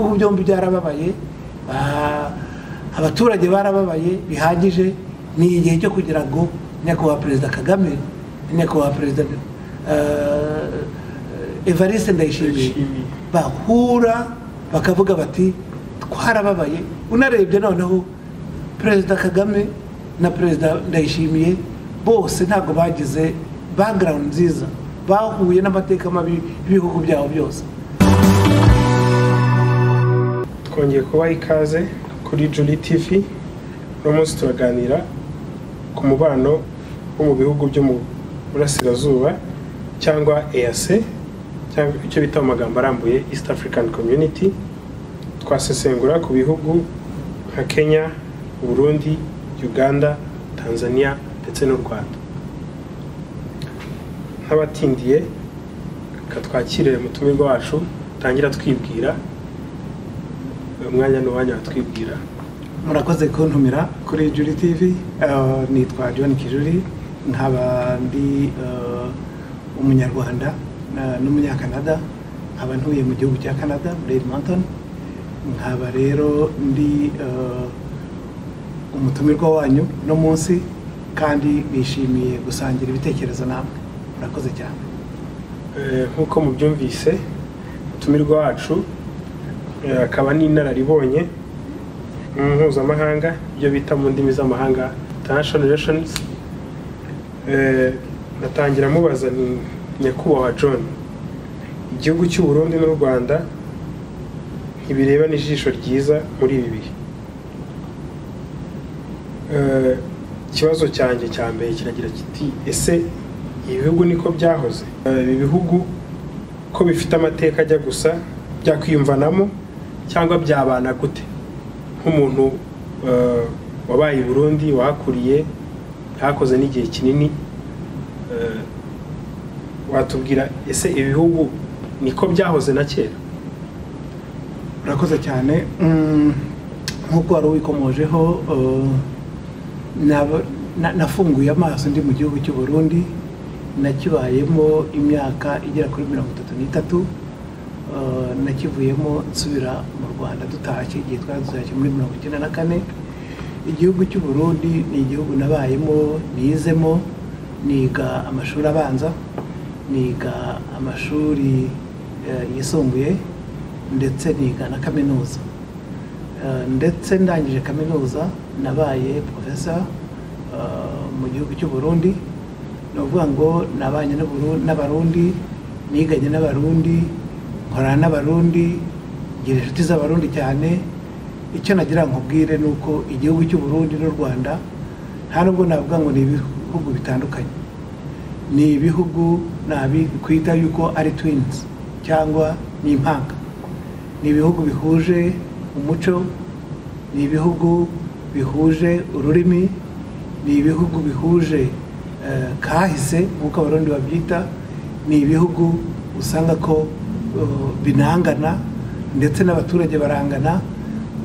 byombi byarababaye, abaturage barababaye bihagije. Ni igihe cyo kugira ngo nyakubahwa Perezida Kagame, nyakubahwa Perezida Evariste Ndayishimiye bahura bakavuga bati twarababaye. Unarebye noneho Perezida Kagame na Perezida Ndayishimiye bose ntabwo bagize background nziza, bahuye n'amateka mabi y'ibihugu byabo byose. Twongeye kubaha ikaze kuri Julie TV. Uno munsi turaganira ku mubano wo mu bihugu byo mu burasirazuba cyangwa EAC, cyangwa icyo bita mu magambo arambuye East African Community. Twasesengura ku bihugu nka Kenya, Burundi, Uganda, Tanzania ndetse n'u Rwanda. Nk'abatindiye katwakire mutumirwa wacu tangira twibwira, umwanya n'uwanya twibwira. Murakoze kuntumira kuri Julie TV. Nitwa John Kijuri, nkaba ndi umunyarwanda n'umunyakanada, nkaba ntuye mu gihugu cya Canada muri Edmonton. Nkaba rero ndi umutumirwa wanyu no munsi, kandi bishimiye gusangira ibitekerezo namwe. Murakoze cyane. Nkuko mubyumvise, umutumirwa wacu akaba n'inararibonye mpuzamahanga, ibyo bita mu ndimi z'amahanga international relations. Natangira mubaza ni nyakubahwa John, igihugu cy'u Burundi n'u Rwanda ntibireba n'ijisho ryiza muri ibi bihe. Ikibazo cyanjye cya mbere kiragira kiti, ese ibihugu niko byahoze? Ibi bihugu ko bifite amateka ajya gusa, byakwiyumvanamo cyangwa byabana gute? Nk'umuntu wabaye i Burundi, wahakuriye, hakoze n'igihe kinini, watubwira ese ibihugu niko byahoze na kera? Murakoze cyane. Nk'uko wari ubikomojeho, nafunguye amaso ndi mu gihugu cy'u Burundi, nakibayemo imyaka igera kuri 33. Nakivuyemo nsubira mu Rwanda dutashye, igihe twazutashye muri 1994. Igihugu cy'u Burundi ni igihugu nabayemo, nizemo, niga amashuri abanza, niga amashuri yisumbuye, ndetse niga na kaminuza. Ndetse ndangije kaminuza nabaye professor mu gihugu cy'u Burundi. Novuga ngo nabanye n'abarundi, niganye n'abarundi, nkorana n'abarundi, ngira inshuti z'abarundi cyane. Icyo nagira nkubwire nuko igihugu cy'u Burundi n'u Rwanda nta nubwo navuga ngo ni ibihugu bitandukanye. Ni ibihugu nabikwita yuko ari twins cyangwa ni impanga. Ni ibihugu bihuje umuco, ni ibihugu bihuje ururimi, ni ibihugu bihuje kahise nk'uko abarundi babyita. Ni ibihugu usanga ko binangana, ndetse n'abaturage barangana.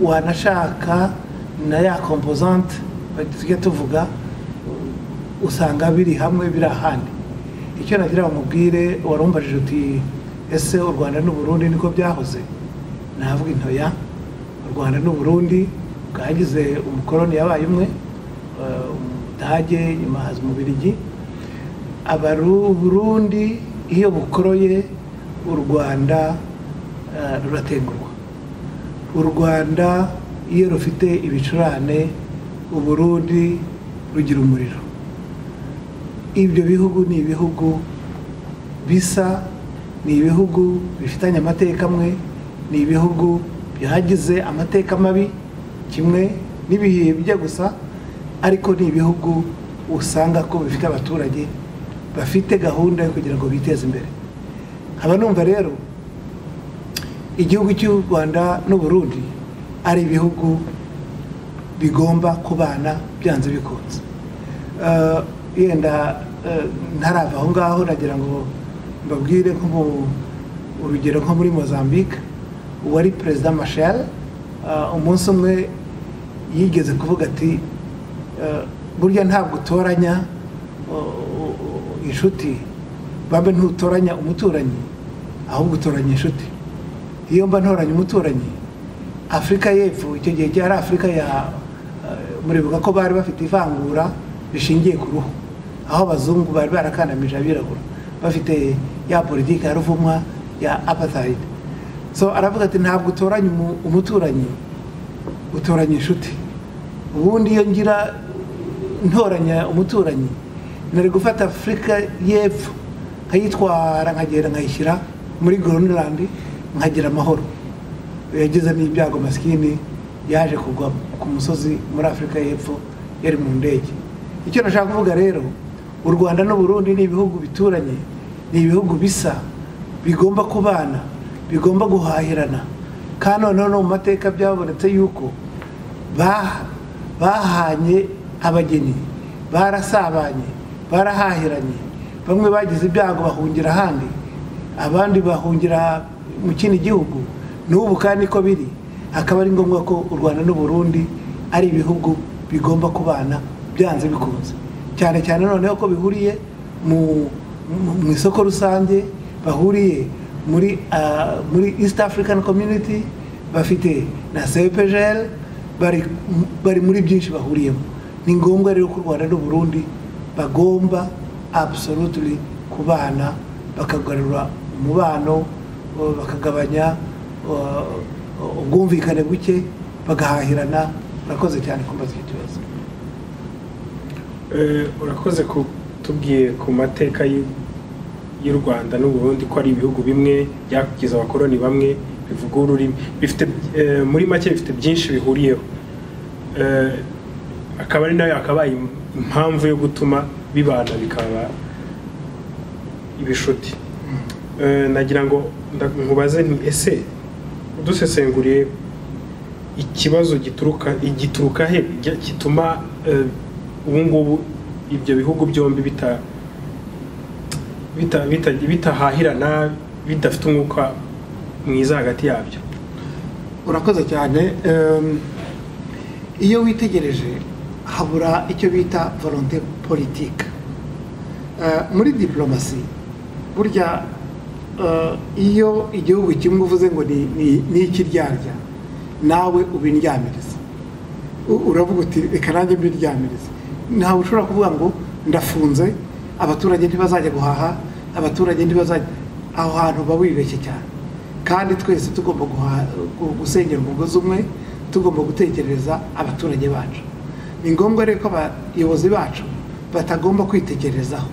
Wanashaka na ya composante tujya tuvuga, usanga biri hamwe, biri ahandi. Icyo nagira bamubwire, warumbajije uti ese u Rwanda n'u Burundi niko byahoze? Navuga intoya. U Rwanda n'u Burundi bwagize umukoloni yabaye umwe, Umudage, nyuma haza Umubirigi. Burundi iyo bukoroye, u Rwanda ruratengurwa. U Rwanda iyo rufite ibicurane, u Burundi rugira umuriro. Ibyo bihugu ni ibihugu bisa, ni ibihugu bifitanye amateka amwe, ni ibihugu byagize amateka mabi kimwe n'ibihe bijya gusa, ariko ni ibihugu usanga ko bifite abaturage bafite gahunda yo kugira ngo biteze imbere. Nkaba numva rero igihugu cy'u Rwanda n'u Burundi ari ibihugu bigomba kubana byanze bikunze. Yenda ntarava aho ngaho, nagira ngo mbabwire urugero nko muri Mozambique, uwari Perezida Machel umunsi umwe yigeze kuvuga ati burya ntabwo utoranya inshuti, babe ntutoranya umuturanyi, ahubwo utoranya inshuti. Iyo mba ntoranya umuturanyi Afurika y'Epfo icyo gihe cyari Afurika ya muribuka ko bari bafite ivangura rishingiye ku ruhu, aho abazungu bari barakandamije abirabura bafite ya politiki ya ruvumwa ya apartheid. So aravuga ati ntabwo utoranya umuturanyi, utoranya inshuti. Ubundi iyo ngira ntoranya umuturanyi nari gufata Afurika y'Epfo nkayitwara nkagenda nkayishyira muri Greenland nkagira amahoro. Yagize n'ibyago maskini yaje kugwa ku musozi muri Afurika y'Epfo yari mu ndege. Icyo nashaka kuvuga rero, u Rwanda n'u Burundi ni ibihugu bituranye, ni ibihugu bisa, bigomba kubana, bigomba guhahirana. Kandi noneho mu mateka byabonetse yuko bahanye abageni, barasabanye, barahahiranye. Bamwe bagize ibyago bahungira ahandi, abandi bahungira mu kindi gihugu. N'ubu kandi ko biri, akaba ari ngombwa ko u Rwanda n'u Burundi ari ibihugu bigomba kubana byanze bikunze. Cyane cyane noneho ko bihuriye mu isoko rusange, bahuriye muri East African Community, bafite na CPGL, bari muri byinshi bahuriyemo. Ni ngombwa rero ko u Rwanda n'u Burundi bagomba absolutely kubana, bakagarura umubano, bakagabanya ubwumvikane buke, bagahahirana. Urakoze cyane kumbaza icyo kibazo. Urakoze kutubwiye ku mateka y'u Rwanda n'u Burundi ko ari ibihugu bimwe byakugize abakoloni bamwe, bivuga ururimi, bifite muri make bifite byinshi bihuriyeho. Akaba ari nayo akabaye impamvu yo gutuma bibana bikaba ibishuti. Nagira ngo nkubaze nti ese udusesenguriye ikibazo gituruka he gituma ubu ngubu ibyo bihugu byombi bitahahirana, bidafite umwuka mwiza hagati yabyo? Urakoze cyane. Iyo witegereje habura icyo bita volonté politique. Muri diplomasi burya iyo igihugu kimwe uvuze ngo ni ikiryarya, nawe ubindyamiriza, uravuga uti reka nanjye mbiryamiriza. Ntawe ushobora kuvuga ngo ndafunze, abaturage ntibazajya guhaha, abaturage ntibazajya. Aho hantu bawibeshye cyane. Kandi twese tugomba gusengera umugozi umwe, tugomba gutekereza abaturage bacu. Ni ngombwa rero ko abayobozi bacu batagomba kwitekerezaho.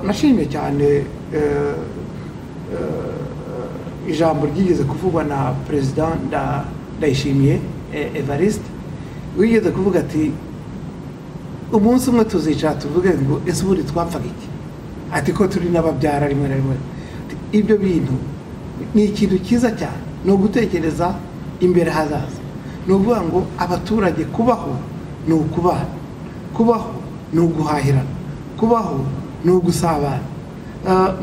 Nashimye cyane ijambo ryigeze kuvugwa na President Ndayishimiye Evariste, wigeze kuvuga ati umunsi umwe tuzicara tuvuge ngo ese buri twapfaga iki, ati ko turi n'ababyara rimwe na rimwe. Ibyo bintu ni ikintu cyiza cyane, no gutekereza imbere hazaza. No kuvuga ngo abaturage kubaho ni ukubana, kubaho ni uguhahirana, kubaho ni ugusabana.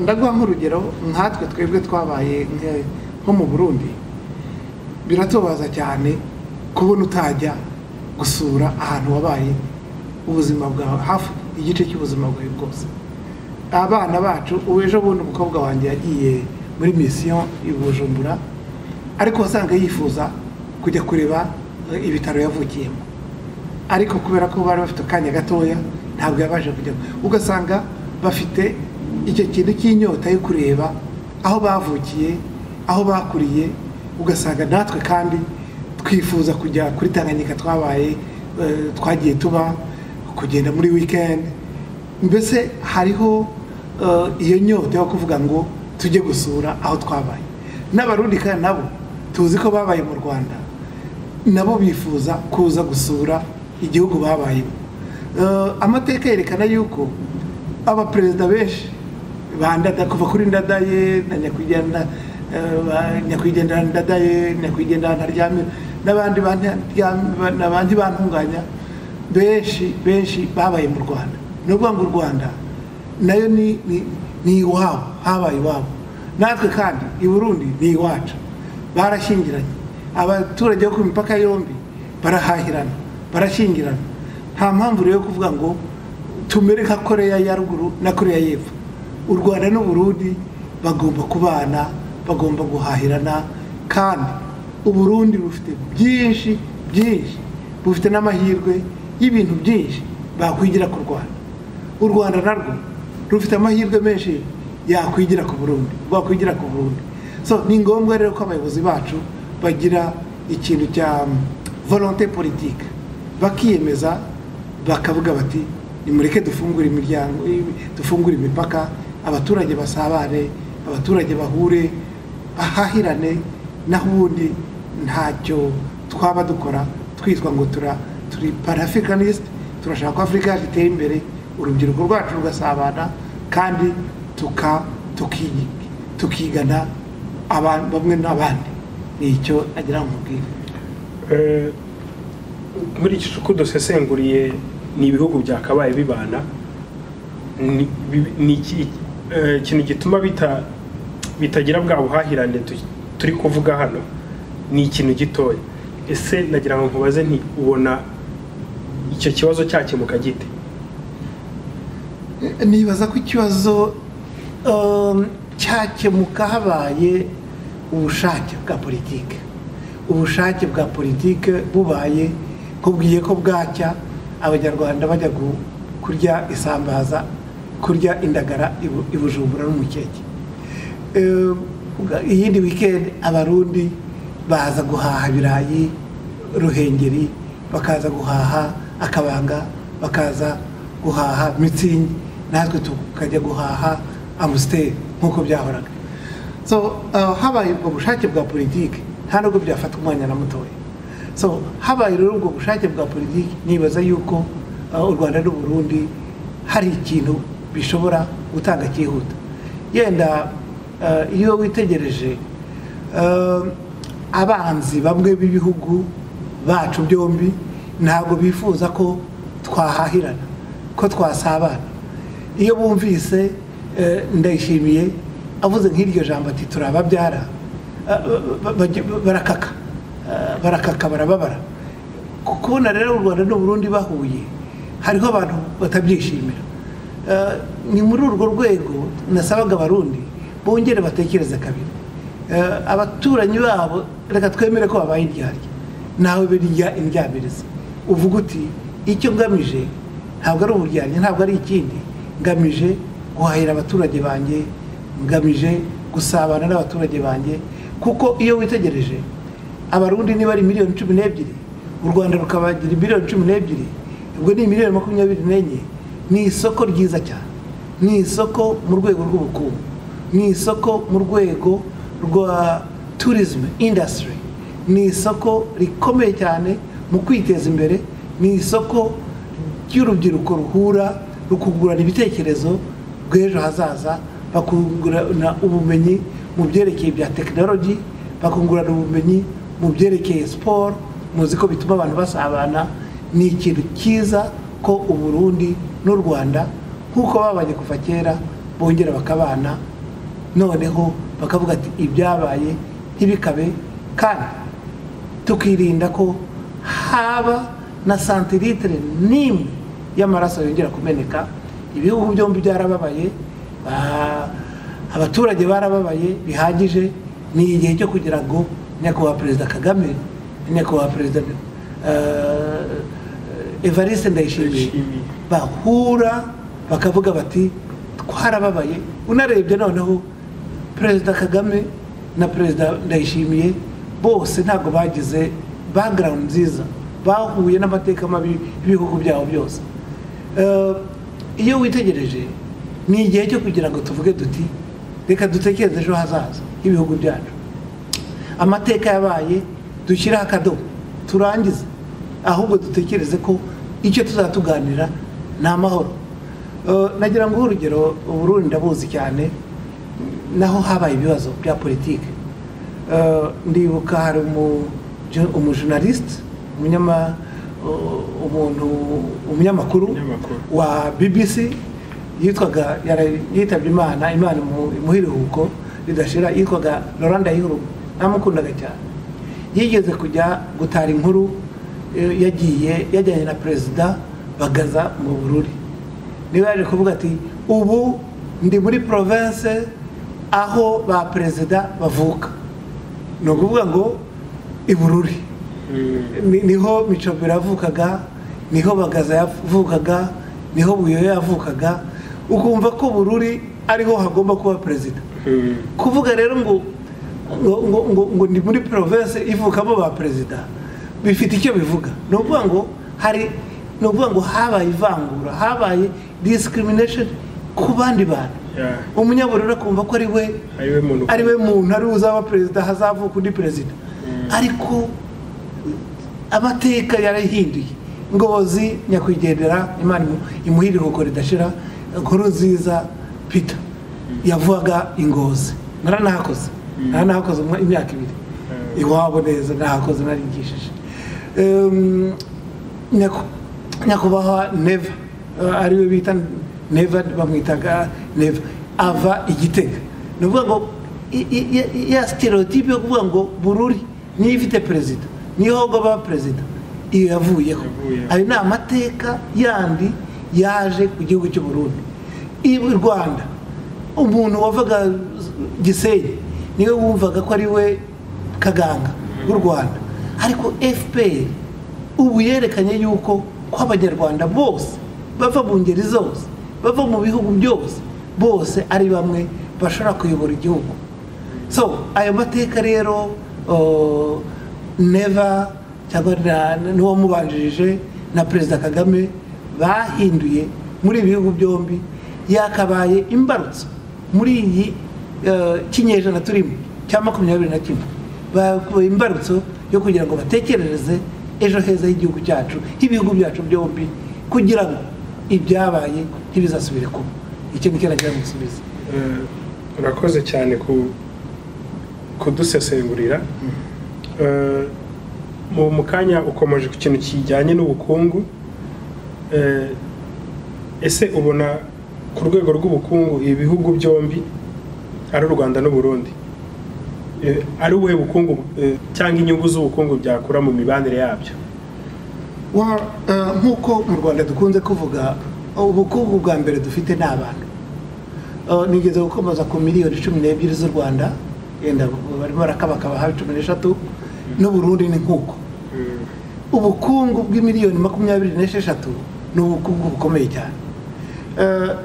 Ndaguha nk'urugero, nkatwe twebwe twabaye nko mu Burundi, biratubaza cyane kubona utajya gusura ahantu wabaye ubuzima bwawe, hafi igice cy'ubuzima bwawe bwose. Abana bacu, ejo bundi umukobwa wanjye yagiye muri mission i Bujumbura, ariko wasanga yifuza kujya kureba ibitaro yavukiyemo, ariko kubera ko bari bafite akanya gatoya ntabwo yabaje kujya. Ugasanga bafite icyo kintu cy'inyota yo kureba aho bavukiye, aho bakuriye. Ugasanga natwe kandi twifuza kujya kuri Tanganyika, twagiye tuba kugenda muri weekend. Mbese hariho iyo nyota yo kuvuga ngo tujye gusura aho twabaye. N'abarundi kandi nabo tuzi ko babaye mu Rwanda, nabo bifuza kuza gusura igihugu babayemo. Amateka yerekana yuko abaperezida benshi bandada kuva kuri Ndadaye na nyakwigendera Ndadaye, nyakwigendera Ntaryamira n'abandi bantunganya benshi babaye mu Rwanda. No kuvuga ngo u Rwanda nayo ni iwabo, habaye iwabo. Natwe kandi i Burundi ni iwacu, barashyingiranye. Abaturage bo ku mipaka yombi barahahirana, barashyingirana. Nta mpamvu rero kuvuga ngo tumere nka Koreya ya ruguru na Koreya y'Epfo. U Rwanda n'u Burundi bagomba kubana, bagomba guhahirana, kandi Uburundi bufite byinshi bufite n'amahirwe y'ibintu byinshi bakwigira ku Rwanda. U Rwanda narwo rufite amahirwe menshi yakwigira ku Burundi, bakwigira ku Burundi. So ni ngombwa rero ko abayobozi bacu bagira ikintu cya volonté politique, bakiyemeza bakavuga bati nimureke dufungure imiryango, dufungure imipaka, abaturage basabane, abaturage bahure, bahahirane, naho ubundi ntacyo twaba dukora twitwa ngo turi pan-africanist, turashaka ko Afrika iteye imbere, urubyiruko rwacu rugasabana kandi tukigana bamwe n'abandi. Ni icyo agira ngo mubwire. Muri iki uko dusesenguriye ni ibihugu byakabaye bibana, ni ikintu gituma bitagira bwa buhahirane turi kuvuga hano, ni ikintu gitoya. Ese nagira ngo nkubaze nti ubona icyo kibazo cyakemuka gite? Nibaza ko ikibazo cyakemuka habaye ubushake bwa politike. Ubushake bwa politike bubaye, kubwiye ko bwacya abanyarwanda bajya kurya isambaza, kurya indagara i Bujumbura n'umukeke. Iyindi weekend abarundi baza guhaha ibirayi Ruhengeri, bakaza guhaha akabanga, bakaza guhaha Mitsingi, natwe tukajya guhaha Amstel nk'uko byahoraga. So habaye ubwo bushake bwa politike, nta nubwo byafata umwanya na mutoya. So habaye rero ubwo bushake bwa politike, nibaza yuko u Rwanda n'u Burundi hari ikintu bishobora gutanga cyihuta. Yenda iyo witegereje abanzi bamwe b'ibihugu bacu byombi ntabwo bifuza ko twahahirana, ko twasabana. Iyo bumvise Ndayishimiye avuze nk'iryo jambo ati turababyara, barakaka barababara. Kubona rero u Rwanda n'u Burundi bahuye, hariho abantu batabyishimira. Ni muri urwo rwego nasabaga abarundi bongere batekereze kabiri. Abaturanyi babo reka twemere ko babaye indyarya, nawe birya indyamiriza. Uvuga uti icyo ngamije ntabwo ari uburyarya, ntabwo ari ikindi, ngamije guhahira abaturage banjye, ngamije gusabana n'abaturage banjye. Kuko iyo witegereje abarundi niba ari miliyoni 12, u Rwanda rukabagira miliyoni 12, ubwo ni miliyoni 24. Ni isoko ryiza cyane, ni isoko mu rwego rw'ubukungu, ni isoko mu rwego rwa tourism industry, ni isoko rikomeye cyane mu kwiteza imbere, ni isoko ry'urubyiruko ruhura rukungurana ibitekerezo bw'ejo hazaza, bakungurana ubumenyi mu byerekeye bya technology, bakungurana ubumenyi mu byerekeye sport. Muzi ko bituma abantu basabana. Ni ikintu cyiza ko u Burundi n'u Rwanda nk'uko babanye kuva kera bongera bakabana, noneho bakavuga ati ibyabaye ntibikabe, kandi tukirinda ko haba na santilitre n'imwe y'amaraso yongera kumeneka. Ibihugu byombi byarababaye, abaturage barababaye bihagije. Ni igihe cyo kugira ngo nyakubahwa Perezida Kagame, nyakubahwa Perezida Evariste Ndayishimiye bahura bakavuga bati twarababaye. Unarebye noneho Perezida Kagame na Perezida Ndayishimiye bose ntabwo bagize background nziza, bahuye n'amateka mabi y'ibihugu byabo byose. Iyo witegereje ni igihe cyo kugira ngo tuvuge duti reka dutekereze ejo hazaza h'ibihugu byacu. Amateka yabaye dushyiraho akadomo turangize, ahubwo dutekereze ko icyo tuzatuganira ni amahoro. Nagira ngo urugero Burundi ndabuzi cyane, naho habaye ibibazo bya politike. Ndibuka hari umujournaliste, umunyamakuru wa BBC yitwaga, yitabye Imana muhiruhuko ridashira, yitwaga Laurent Ndayihuruma. Namukundaga cyane. Yigeze kujya gutara inkuru yajyanye na Perezida Bagaza mu Bururi. Niba yaje kuvuga ati ubu ndi muri province aho ba perezida bavuka. No kuvuga ngo Ibururi niho Micombero yavukaga, niho Bagaza yavukaga, niho Buyoya yavukaga, ukumva ko Bururi ariho hagomba kuba perezida. Kuvuga rero ngo ndi muri province ivukamo ba perezida bifite icyo bivuga. No kuvuga ngo habaye ivangura, habaye discrimination ku bandi bantu. Umunyabururi akumva ko ari we muntu ari uzaba perezida, hazavuka undi perezida. Ariko amateka yarahinduye. Ngozi nyakwigendera Imana imuhirire uko ridashira, Nkurunziza Peter yavuga Ingozi. Naranahakoze imyaka 2 iwabo neza, nahakoze narigishije. Nyakubahwa Neva ariwe bita Neva, bamwitaga Neva, ava Igitega. Nuvuga ngo ya stereotype yo kuvuga ngo Bururi niyo ifite perezida, niho baba perezida, iyo yavuyeho. Ari na amateka yandi yaje ku gihugu cy'u Burundi. Ibu Rwanda umuntu wavaga Gisenyi niwe wumvaga ko ari we Kaganga w'u Rwanda, ariko FPR ubu yerekanye yuko kw'Abanyarwanda bose bava mu ngeri zose, bava mu bihugu byose, bose ari bamwe bashobora kuyobora igihugu. So ayo mateka rero Neva cyangwa n'uwo mubanjirije na Perezida Kagame bahinduye muri ibihugu byombi, yakabaye imbarutso muri iyi kinyejana turimo cya 21, bakuye imbarutso yo kugira ngo batekerereze ejo heza y'igihugu cyacu, ibihugu byacu byombi, kugira ngo ibyabaye ntibizasubire kuba. Icyo ni cyo musubiza. Urakoze cyane kudusesengurira. Mu kanya ukomeje ku kintu kijyanye n'ubukungu. Ese ubona ku rwego rw'ubukungu ibihugu byombi ari u Rwanda n'u Burundi ari ubuhe bukungu cyangwa inyungu z'ubukungu byakura mu mibanire yabyo? Nk'uko mu Rwanda dukunze kuvuga, ubukungu bwa mbere dufite ni abantu. Nigeze gukomeza ku miliyoni 12 z'u Rwanda, yenda barimo barakabakaba hafi 13, n'u Burundi ni nk'uko. Ubukungu bw'imiliyoni 26 ni ubukungu bukomeye cyane.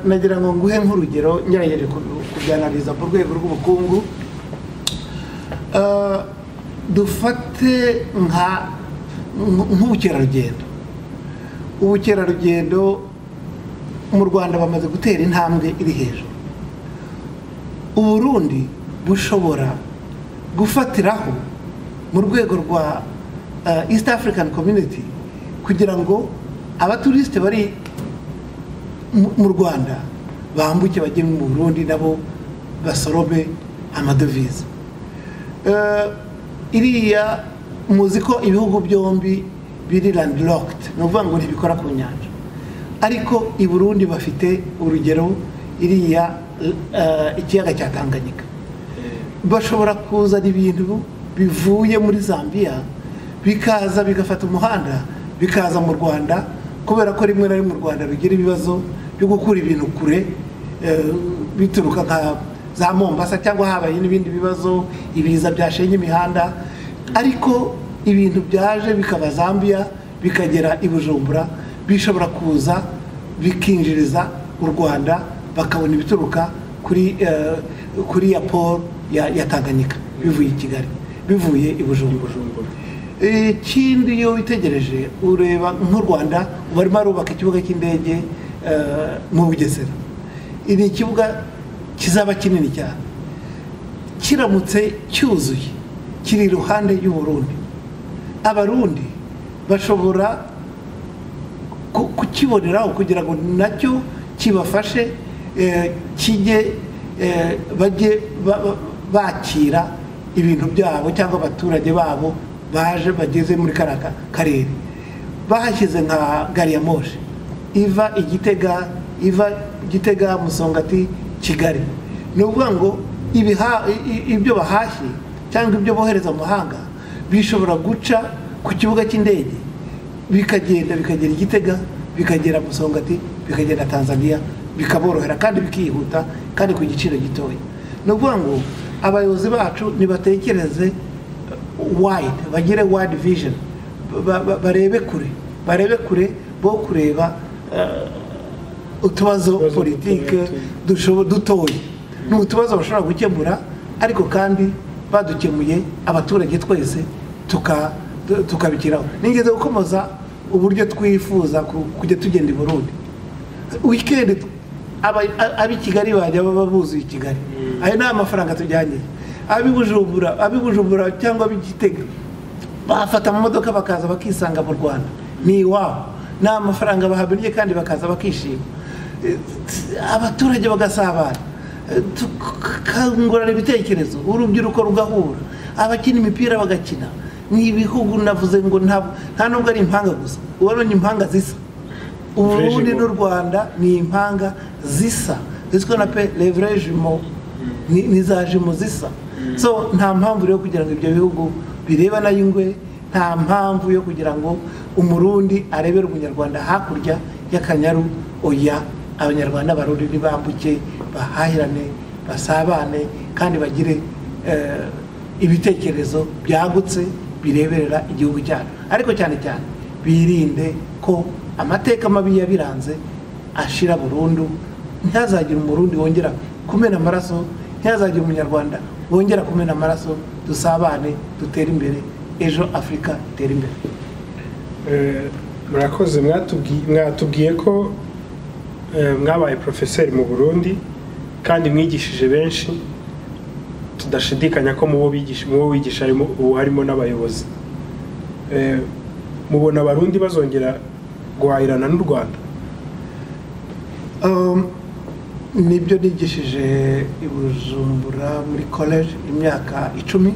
Nagira ngo nguhe nk'urugero ngerageje kubyanaliza mu rwego rw'ubukungu. Dufate nk'ubukerarugendo. Ubukerarugendo mu Rwanda bamaze gutera intambwe iri hejuru. Uburundi bushobora gufatiraho mu rwego rwa East African Community kugira ngo abaturisite bari mu Rwanda bambuke bajye mu Burundi nabo basorome amadovize. Iriya muzi ko ibihugu byombi biri landlocked, no vuga ngo ntibikora ku nyanja, ariko i Burundi bafite urugero iriya ikiyaga cya Tanganyika. Bashobora kuzana ibintu bivuye muri Zambia bikaza bigafata umuhanda bikaza mu Rwanda, kubera ko rimwe na rimwe mu Rwanda rugira ibibazo byo gukura ibintu kure bituruka nka za Mombasa, cyangwa habaye n'ibindi bibazo, ibiza byashenye imihanda, ariko ibintu byaje bikaba Zambia bikagera i Bujumbura, bishobora kuza bikinjiriza u Rwanda, bakabona ibituruka kuri ya port ya Tanganyika bivuye i Kigali, bivuye i Bujumbura. Ikindi iyo witegereje ureba nk'u Rwanda barimo barubaka ikibuga cy'indege mu Bugesera. Iri kibuga kizaba kinini cyane, kiramutse cyuzuye kiri iruhande y'u Burundi. Abarundi bashobora kukiboneraho kugira ngo nacyo kibafashe kijye bajye bakira ibintu byabo cyangwa abaturage babo baje bageze muri karere. Bahashyize nka gari ya moshi iva Gitega Musongati Kigali. Ni ukuvuga ngo ibyo bahashye cyangwa ibyo bohereza mu mahanga bishobora guca ku kibuga cy'indege bikagera i Gitega, bikagera Musongati, bikagera Tanzania, bikaborohera kandi bikihuta kandi ku giciro gitoya. Ni ukuvuga ngo abayobozi bacu nibatekereze wide, bagire wide vision, barebe kure bo kureba utubazo politike dutoye. Ni utubazo bashobora gukemura, ariko kandi badukemuye abaturage twese tukabikiraho. Nigeze gukomoza uburyo twifuza kujya tugenda i Burundi weekend, abi Kigali bajya baba buzuye Kigali, ayo nta mafaranga tujyanye. Abi Bujumbura cyangwa b'Igitega bafata mu modoka bakaza bakisanga mu Rwanda, ni iwabo, nta mafaranga bahabonye kandi bakaza bakishima, abaturage bagasabana, tukangurana ibitekerezo, urubyiruko rugahura, abakina imipira bagakina. Ni ibihugu navuze ngo nta nubwo ari impanga gusa, ubonye impanga zisa. Uburundi n'u Rwanda ni impanga zisa, ziswe na pe leverage mo ni zajimo zisa. So nta mpamvu yo kugira ngo ibyo bihugu birebana y'ingwe, nta mpamvu yo kugira ngo umurundi arebera umunyarwanda hakurya y'Akanyaru. Oya, abanyarwanda barundi nibambuke, bahahirane, basabane, kandi bagire ibitekerezo byagutse bireberera igihugu cyacu. Ariko cyane cyane birinde ko amateka mabi yabiranze ashira burundu. Ntihazagire umurundi wongera kumena amaraso, ntihazagire umunyarwanda wongera kumena amaraso. Dusabane, dutere imbere, ejo Afrika itere imbere. Murakoze, mwatubwiye ko mwabaye professeur mu Burundi kandi mwigishije benshi, tudashidikanya ko mu wigisha harimo n'abayobozi. Mubona abarundi bazongera guhahirana n'u Rwanda? Nibyo nigishije i Bujumbura muri college imyaka 10.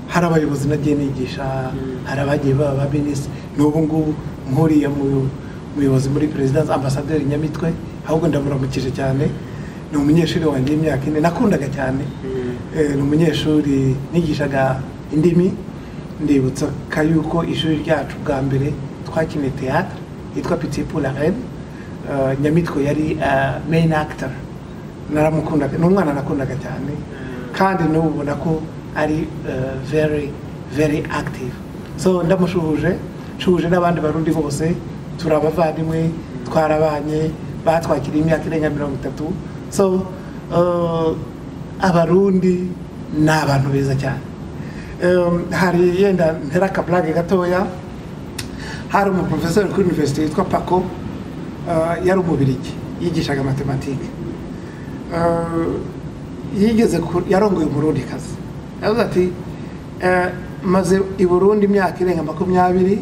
Hari abayobozi nagiye nigisha, hari abagiye baba minisitiri, n'ubu ngubu nkuriye muyobozi muri presidence, ambassadeur Nyamitwe, ahubwo ndamuramukije cyane. Ni umunyeshuri wanjye imyaka 4 nakundaga cyane. Ni umunyeshuri nigishaga indimi. Ndibutsa kayuko ishuri ryacu bwa mbere twakine théâtre yitwa Petit pour la Reine. Nyamitwe yari main actor. Naramukundaga, n'umwana nakundaga cyane, kandi n'ubona ko ari very very active. So ndamushuhuje n'abandi barundi bose, turabavandimwe, twarabanye, batwakiriye imyaka irenga 30. So abarundi ni abantu beza cyane. Hari yenda ntera kablage gatoya, hari umuprofesseur kuri university yitwa Paco, yari umubirigi, yigishaga matematike. Yarongoye umurundi kazi. Yavuze ati maze i Burundi imyaka irenga 20,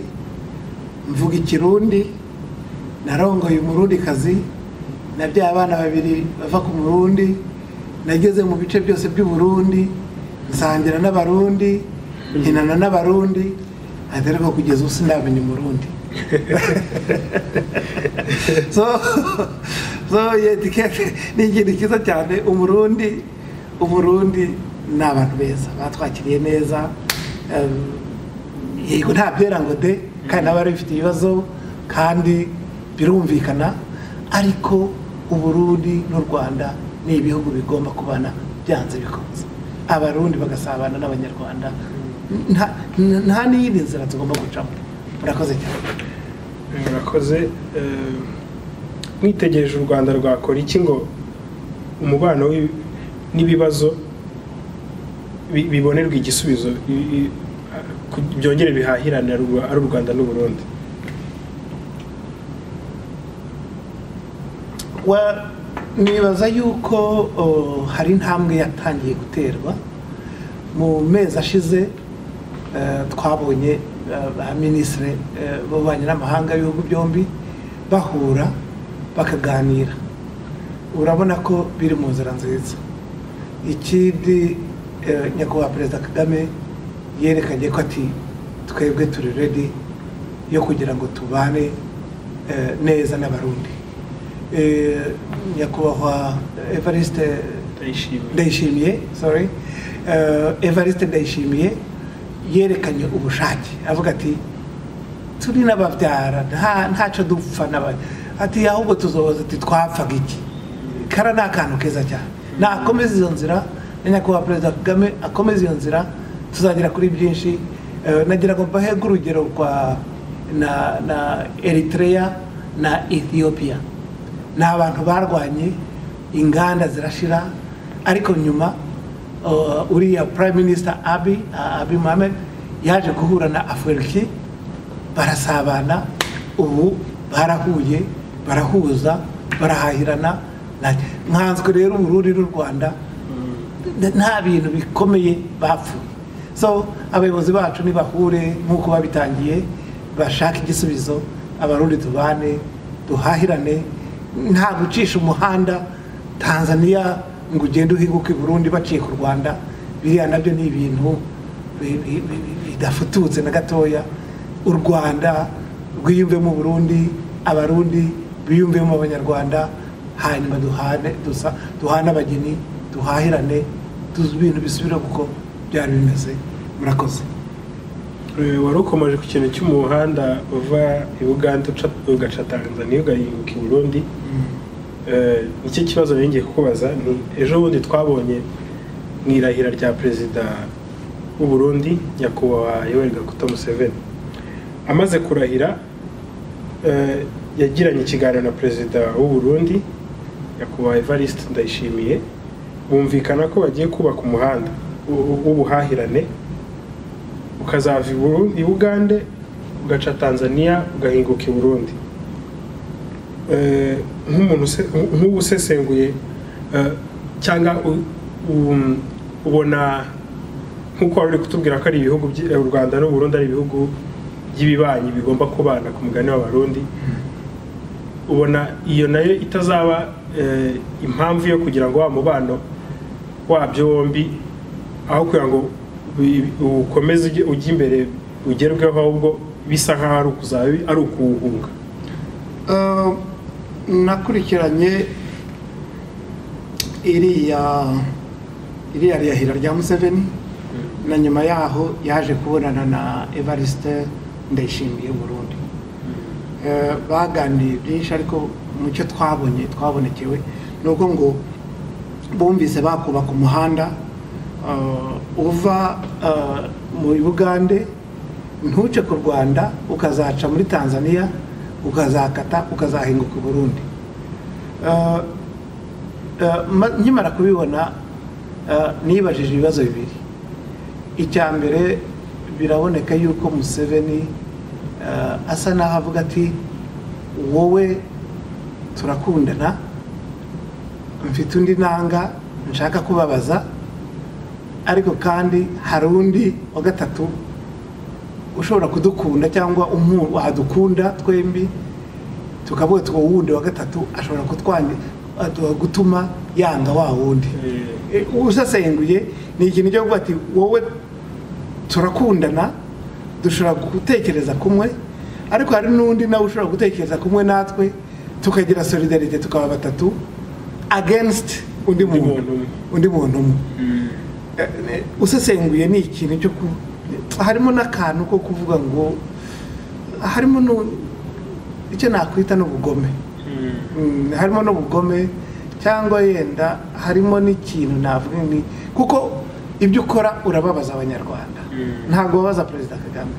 mvuga ikirundi, narongoye umurundi kazi, nabyaye abana 2 bava ku Burundi, nageze mu bice byose by'u Burundi, nsangira n'abarundi, nkinana n'abarundi, atereko kugeza ubu ndamenye umurundi. So yetikete ni ikintu kiza cyane. Umurundi ni abantu beza, batwakiriye neza. Yego nta byera ngo de, kandi n'abari bifite ibibazo, kandi birumvikana, ariko Uburundi n'u Rwanda ni ibihugu bigomba kubana byanze bikunze. Abarundi bagasabana n'abanyarwanda, nta n'iyindi nzira tugomba gucamo. Murakoze cyane. Murakoze. Mwitegereje u Rwanda rwakora iki ngo umubano n'ibibazo bibonerwa igisubizo, byongere bihahirana ari u Rwanda n'u Burundi? Nibaza yuko hari intambwe yatangiye guterwa. Mu mezi ashize twabonye ba ministre b'ububanyi n'amahanga y'ibihugu byombi bahura bakaganira. Urabona ko biri mu nzira nziza. Ikindi nyakubahwa Perezida Kagame yerekanye ko ati twebwe turi ready yo kugira ngo tubane neza n'abarundi. Nyakubahwa Evariste Ndayishimiye, Evariste Ndayishimiye yerekanye ubushake, avuga ati turi n'ababyara, ntacyo dupfa n'abandi, ati ahubwo tuzobaza ati twapfaga iki. Kara ni akantu keza cyane. Nakomeza izo nzira, nyakubahwa Perezida Kagame akomeza iyo nzira, tuzagera kuri byinshi. Nagira ngo mbahe urugero kwa na Eritrea na Ethiopia. Ni abantu barwanye, inganda zirashira, ariko nyuma uriya Prime Minister Abiy Mohamed yaje guhura na Afwerki, barasabana, ubu barahuye, barahuza, barahahirana. Nkanzwe rero Burundi n'u Rwanda nta bintu bikomeye bapfuye. So abayobozi bacu nibahure nk'uko babitangiye, bashaka igisubizo, abarundi tubane, duhahirane, nta gucisha umuhanda Tanzania ngo ugende uhinguke Burundi baciye ku Rwanda. Biriya nabyo ni ibintu bidafututse na gatoya. U Rwanda rwiyumvemo Burundi, abarundi biyumvemo Abanyarwanda, hanyuma duhane abageni, duhahirane, ibintu bisubire kuko byari bimeze. Murakoze. Wari ukomeje ku kintu cy'umuhanda uva i Uganda ugaca Tanzania ugahinguka i Burundi. Nicyo kibazo ngiye kukubaza. Ni ejo bundi twabonye mu irahira rya perezida w'u Burundi nyakubahwa Yoweri Kaguta Museveni. Amaze kurahira yagiranye ikiganiro na perezida w'u Burundi nyakubahwa Evariste Ndayishimiye, bumvikana ko bagiye kubaka umuhanda w'ubuhahirane ukazava i Uganda ugaca Tanzania ugahinguka i Burundi. Nk'umuntu nk'ubusesenguye cyangwa ubona nk'uko wari kutubwira ko ari ibihugu u Rwanda n'u Burundi ari ibihugu by'ibibanyi bigomba kubana ku mugani w'abarundi, ubona iyo nayo itazaba impamvu yo kugira ngo wa mubano wabyo bombi aho kugira ngo ukomeze ujye imbere ugerweho, ahubwo bisa nk'aho ari ukuwuhunga? Nakurikiranye iriya rihira rya Museveni, na nyuma yaho yaje kubonana na Evariste Ndayishimiye Burundi. Baganiriye byinshi, ariko mu cyo twabonekewe nuko ngo bumvise bakubaka umuhanda uva mu Uganda ntuce ku Rwanda ukazaca muri Tanzania ukazakata ukazahinguka i Burundi. Nkimara kubibona nibajije ibibazo bibiri. Icya mbere, biraboneka yuko Museveni asa naho avuga ati wowe turakundana, mfite undi nanga nshaka kubabaza, ariko kandi hari undi wa gatatu ushobora kudukunda cyangwa wadukunda twembi, tukavuga tuwo wundi wa gatatu ashobora gutuma yanga wa wundi. Usasenguye ni ikintu cyo kuvuga ati wowe turakundana, dushobora gutekereza kumwe, ariko hari n'undi nawe ushobora gutekereza kumwe natwe, tukagira solidarite, tukaba batatu against undi muntu umwe. Usasenguye ni ikintu cyo harimo n'akantu ko kuvuga ngo harimo icyo nakwita n'ubugome. Harimo n'ubugome, cyangwa yenda harimo n'ikintu navuga ni kuko ibyo ukora urababaza Abanyarwanda, ntabwo ubabaza Perezida Kagame,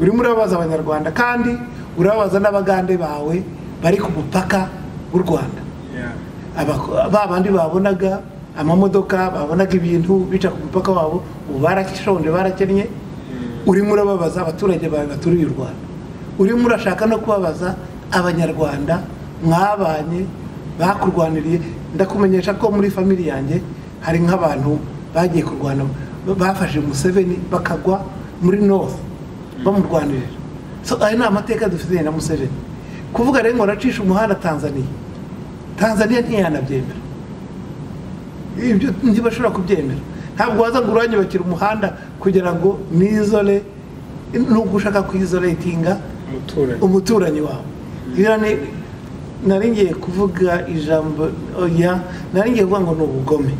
urimo urababaza Abanyarwanda, kandi urababaza n'abagande bawe bari ku mupaka w'u Rwanda. Babandi babonaga amamodoka, babonaga ibintu bica ku mupaka wabo, ubu barashonje, barakennye. Urimo urababaza abaturage bawe baturiye u Rwanda, urimo urashaka no kubabaza Abanyarwanda mwabanye, bakurwaniriye. Ndakumenyesha ko muri family yanjye hari nk'abantu bagiye kurwana, bafashe Museveni bakagwa muri North bamurwanirira. So ayo ni amateka dufite na Museveni. Kuvuga rero ngo aracisha umuhanda Tanzania ntiyanabyemera. Ibyo ntibashobora kubyemera. Ntabwo waza ngo uranyubakira umuhanda kugira ngo nizole, n'ubwo ushaka kwizoletinga umuturanyi wawe. Nari ngiye kuvuga ijambo nari ngiye kuvuga ngo ni ubugome.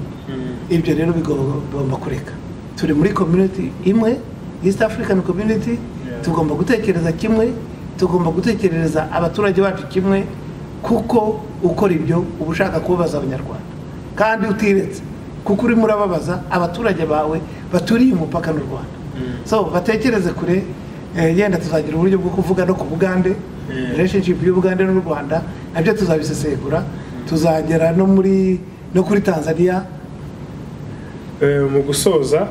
Ibyo rero bigomba kureka. Turi muri community imwe, East African Community, tugomba gutekereza kimwe, tugomba gutekereza abaturage bacu kimwe, kuko ukora ibyo uba ushaka kubabaza Abanyarwanda kandi utiretse, kuko urimo urababaza abaturage bawe baturiye umupaka n'u Rwanda. So batekereze kure, yenda tuzagira uburyo bwo kuvuga no ku Bugande, relationship y'Ubugande n'u Rwanda nabyo tuzabisesegura, tuzagera no kuri Tanzania. Mu gusoza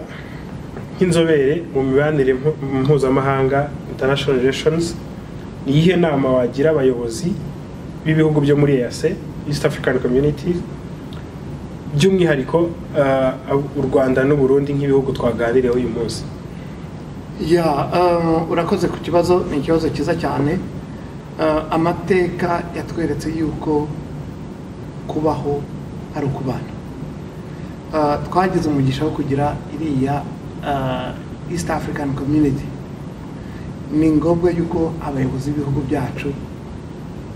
nk'inzobere mu mibanire mpuzamahanga, international relations, ni iyihe nama wagira abayobozi b'ibihugu byo muri EAC, East African Community, by'umwihariko u Rwanda n'u Burundi nk'ibihugu twaganiriyeho uyu munsi? Urakoze ku kibazo, ni ikibazo cyiza cyane. Amateka yatweretse yuko kubaho ari ukubana. Twagize umugisha wo kugira iriya East African Community. Ni ngombwa yuko abayobozi b'ibihugu byacu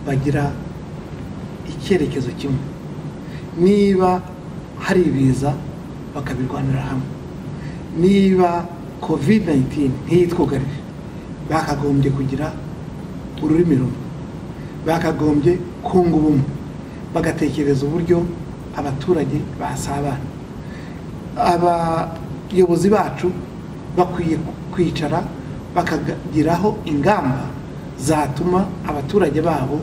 bagira icyerekezo kimwe. Niba hari ibiza bakabirwanira hamwe, niba COVID-19 ntiyitwugarije, bakagombye kugira ururimi rumwe, bakagombye kunga ubumwe, bagatekereza uburyo abaturage basabana. Abayobozi bacu bakwiye kwicara bakagiraho ingamba zatuma abaturage babo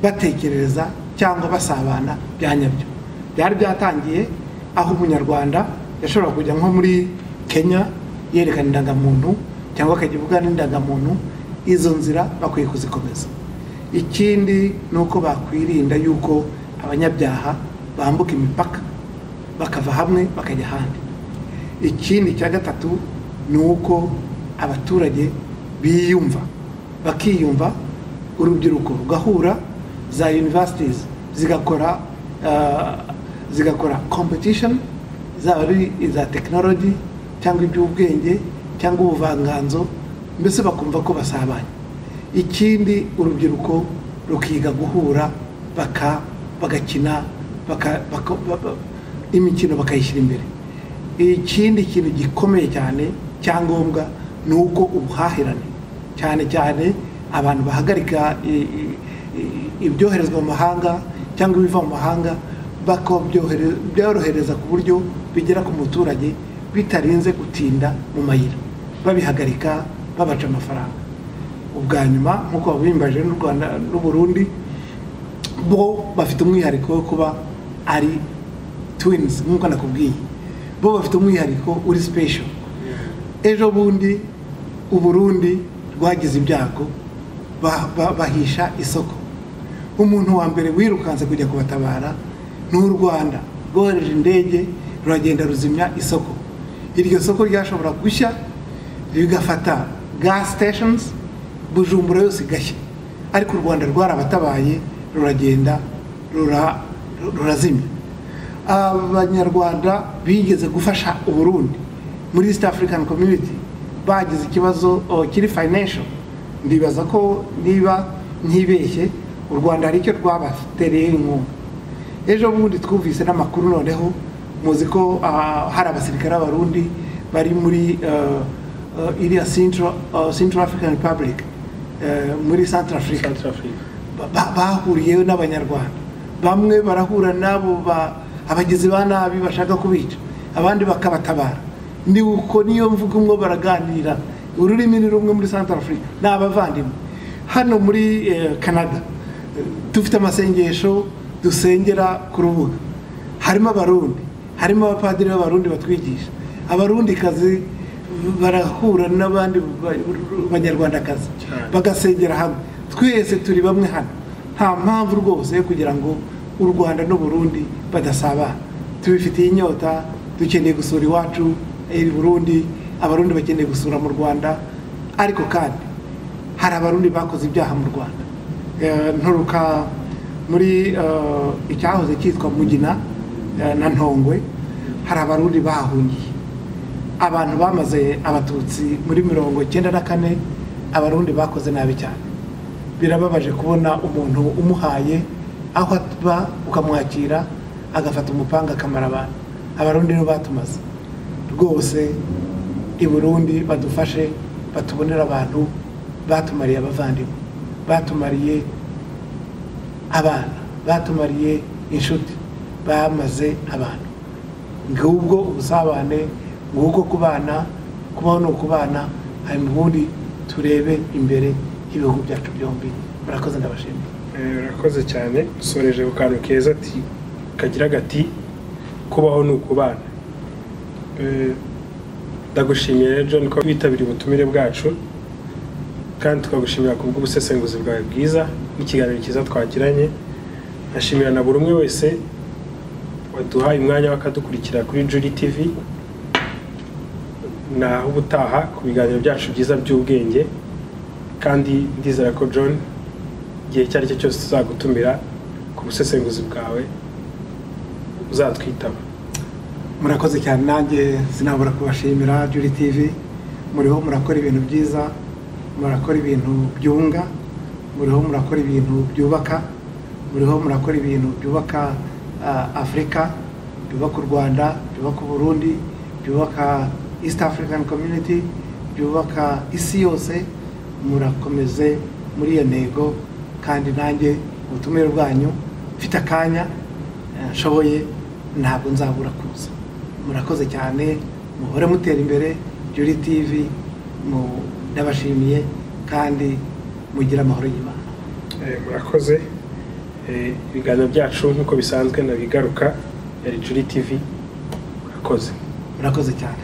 batekereza cyangwa basabana bya nyabyo. Byari byatangiye aho umunyarwanda yashobora kujya nko muri Kenya yerekana indangamuntu cyangwa akagivuga n'indangamuntu. Izo nzira bakwiye kuzikomeza. Ikindi nuko bakwirinda yuko abanyabyaha bambuka imipaka bakava hamwe bakajya ahandi. Ikindi cya gatatu nuko abaturage biyumva, bakiyumva, urubyiruko rugahura, za universities zigakora competition, zaba ari iza technology cyangwa iby'ubwenge cyangwa ubuvanganzo, mbese bakumva ko basabanye. Ikindi urubyiruko rukiga guhura bagakina imikino bakayishyira imbere. Ikindi kintu gikomeye cyane cyangombwa nuko ubuhahirane, cyane cyane abantu bahagarika ibyoherezwa mu mahanga cyangwa ibiva mu mahanga, byorohereza ku buryo bigera ku muturage bitarinze gutinda mu mayira, babihagarika babaca amafaranga. Ubwa nyuma nk'uko babimbaje n'u Rwanda n'u Burundi, bo bafite umwihariko wo kuba ari twins nk'uko nakubwiye. Bo bafite umwihariko uri special. Ejo bundi u Burundi rwagize ibyago, bahisha isoko. Umuntu wa mbere wirukanze kujya kubatabara n'u Rwanda, rwohereje indege ruragenda ruzimya isoko. Iryo soko ryashobora gushya rigafata gas stations, Bujumbura yose igashya, ariko u Rwanda rwarabatabaye ruragenda rurazimya. Abanyarwanda bigeze gufasha u Burundi muri East African Community, bagize ikibazo kiri financial. Ndibaza ko niba ntibeshye u Rwanda hari icyo rwabatereye inkunga. Ejo bundi twumvise n'amakuru noneho, muzi ko hari abasirikare b'Abarundi bari muri iriya Central African Republic, muri Central Africa, bahuriyeyo n'abanyarwanda. Bamwe barahura nabo abagizi ba nabi bashaka kubica, abandi bakabatabara. Ni uko niyo mvuga umwe baraganira, ururimi ni rumwe muri Central Africa, n'abavandimwe. Hano muri Canada dufite amasengesho dusengera ku rubuga, harimo Abarundi, harimo abapadiri b'Abarundi batwigisha. Abarundikazi barahura n'abandi banyarwandakazi bagasengera hamwe. Twese turi bamwe hano, nta mpamvu rwose kugira ngo u Rwanda n'u Burundi badasabana. Tubifitiye inyota, dukeneye gusura iwacu i Burundi, Abarundi bakeneye gusura mu Rwanda. Ariko kandi hari Abarundi bakoze ibyaha mu Rwanda. Nturuka muri icyahoze cyitwa Mugina na Ntongwe, hari Abarundi bahungiye. Abantu bamaze Abatutsi muri 1994, Abarundi bakoze nabi cyane. Birababaje kubona umuntu umuhaye aho atuba ukamwakira agafata umupanga akamara abantu. Abarundi nibo batumaze rwose. I Burundi badufashe, batubonera abantu, batumariye abavandimwe, batumariye abana, batumariye inshuti, bamaze abantu. Ngubwo ubusabane nguko kubana kubaho no kubana hanyuma ubundi turebe imbere y'ibihugu byacu byombi. Murakoze ndabashimiye. Urakoze cyane. Dusoreje ku kantu keza ati kagira gati kubaho no kubana. Ndagushimiye John ko witabiriye ubutumire bwacu kandi tukagushimira ku bw'ubusesenguzi bwawe bwiza n'ikiganiro cyiza twagiranye. Ashimira na buri umwe wese waduhaye umwanya wakadukurikira kuri Julie TV. Naho ubutaha ku biganiro byacu byiza by'ubwenge, kandi ndizera ko John igihe cyari cyo cyose tuzagutumira ku busesenguzi bwawe uzatwitaba. Murakoze cyane, nanjye sinabura kubashimira Julie TV. Muriho murakora ibintu byiza, murakora ibintu byunga, muriho murakora ibintu byubaka, muriho murakora ibintu byubaka Afrika, byubaka u Rwanda, byubaka u Burundi, byubaka East African Community, byubaka isi yose. Murakomeze muri iyo ntego, kandi nanjye ubutumire bwanyu mfite akanya nshoboye ntabwo nzabura kuza. Murakoze cyane, muhore mutera imbere. Julie TV ndabashimiye kandi mugira amahoro y'Imana. Murakoze. Ibiganiro byacu nk'uko bisanzwe nabigaruka yari Julie TV. Murakoze. Murakoze cyane.